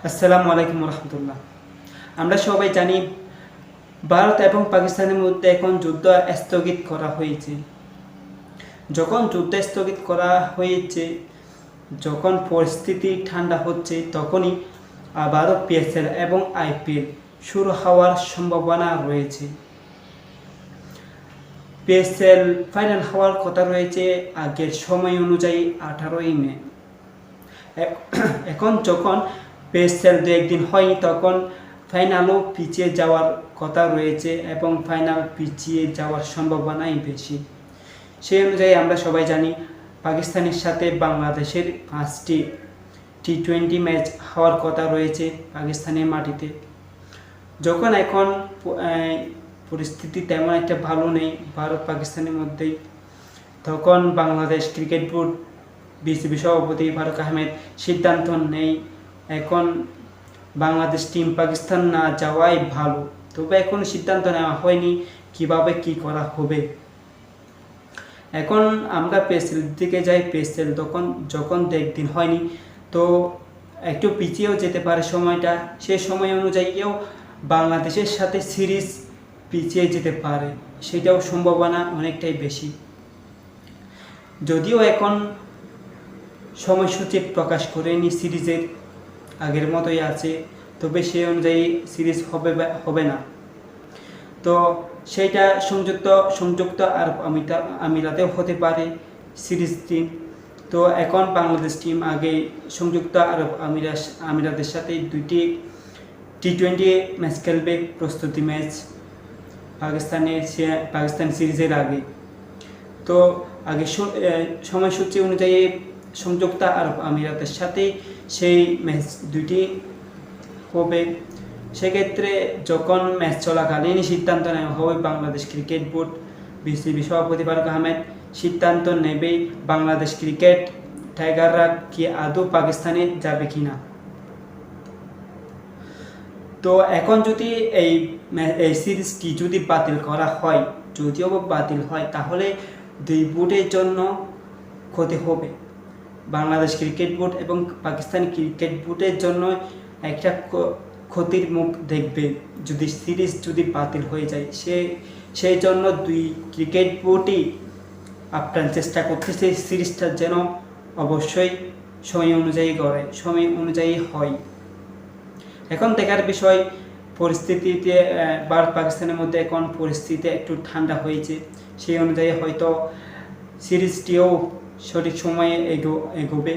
আসসালামু আলাইকুম রহমতুল্লাহ। আমরা সবাই জানি ভারত এবং পাকিস্তানের মধ্যে এখন যুদ্ধ স্থগিত করা হয়েছে। যখন যুদ্ধ স্থগিত করা হয়েছে, যখন পরিস্থিতি ঠান্ডা হচ্ছে, তখনই আবারও পিএসএল এবং আইপিএল শুরু হওয়ার সম্ভাবনা রয়েছে। পিএসএল ফাইনাল হওয়ার কথা রয়েছে আগের সময় অনুযায়ী 18ই মে। এখন যখন পিএসএল দু একদিন হয়নি, তখন ফাইনালও পিছিয়ে যাওয়ার কথা রয়েছে এবং ফাইনাল পিছিয়ে যাওয়ার সম্ভাবনাই বেশি। সেই অনুযায়ী আমরা সবাই জানি পাকিস্তানের সাথে বাংলাদেশের 5টি টি-20 ম্যাচ হওয়ার কথা রয়েছে পাকিস্তানের মাটিতে। যখন এখন পরিস্থিতি তেমন একটা ভালো নেই ভারত পাকিস্তানের মধ্যেই, তখন বাংলাদেশ ক্রিকেট বোর্ড বিসিবি সভাপতি ফারুক আহমেদ সিদ্ধান্ত নেই এখন বাংলাদেশ টিম পাকিস্তান না যাওয়াই ভালো। তবে এখন সিদ্ধান্ত নেওয়া হয়নি কিভাবে কি করা হবে। এখন আমরা পিএসএল দিকে যাই। পিএসএল যখন একদিন হয়নি, তো একটু পিছিয়েও যেতে পারে সময়টা। সেই সময় অনুযায়ীও বাংলাদেশের সাথে সিরিজ পিছিয়ে যেতে পারে, সেটাও সম্ভাবনা অনেকটাই বেশি। যদিও এখন সময়সূচি প্রকাশ করেনি, সিরিজের আগের মতোই আছে, তবে সেই অনুযায়ী সিরিজ হবে না। তো সেইটা সংযুক্ত আরব আমিরাতেও হতে পারে সিরিজ টিম। তো এখন বাংলাদেশ টিম আগে সংযুক্ত আরব আমিরাতের সাথে 2টি টি-20 ম্যাচ খেলবে, প্রস্তুতি ম্যাচ পাকিস্তান সিরিজের আগে। তো আগে সময়সূচি অনুযায়ী সংযুক্ত আরব আমিরাতের সাথে সেই ম্যাচ 2টি হবে। সেক্ষেত্রে যখন ম্যাচ চলাকালীন সিদ্ধান্ত নেওয়া হবে, বাংলাদেশ ক্রিকেট বোর্ড বিসিবি সভাপতি ফারুক আহমেদ সিদ্ধান্ত নেবে বাংলাদেশ ক্রিকেট টাইগাররা কি আদৌ পাকিস্তানে যাবে কিনা। তো এখন যদি এই সিরিজটি যদি বাতিল করা হয়, যদিও বাতিল হয়, তাহলে দুই বোর্ডের জন্য ক্ষতি হবে। বাংলাদেশ ক্রিকেট বোর্ড এবং পাকিস্তান ক্রিকেট বোর্ডের জন্য একটা ক্ষতির মুখ দেখবে যদি সিরিজ বাতিল হয়ে যায়। সেই জন্য দুই ক্রিকেট বোর্ডই আপ্রাণ চেষ্টা করতেছে সিরিজটা যেন অবশ্যই সময় অনুযায়ী হয়। এখন দেখার বিষয় পরিস্থিতিতে ভারত পাকিস্তানের মধ্যে এখন পরিস্থিতি একটু ঠান্ডা হয়েছে, সেই অনুযায়ী হয়তো সিরিজটিও সঠিক সময়ে এগোবে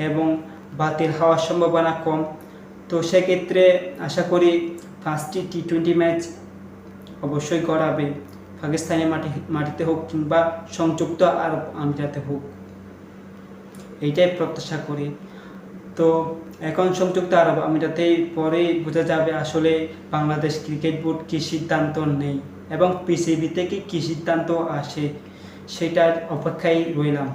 এবং বাতিল হওয়ার সম্ভাবনা কম। তো সেক্ষেত্রে আশা করি 5টি টি-20 ম্যাচ অবশ্যই করাবে, পাকিস্তানের মাটিতে হোক কিংবা সংযুক্ত আরব আমিরাতে হোক, এইটাই প্রত্যাশা করি। তো এখন সংযুক্ত আরব আমিরাতে পরে বোঝা যাবে আসলে বাংলাদেশ ক্রিকেট বোর্ড কী সিদ্ধান্ত নেই এবং পিসিবি থেকে কী সিদ্ধান্ত আসে, সেটার অপেক্ষায় রইলাম।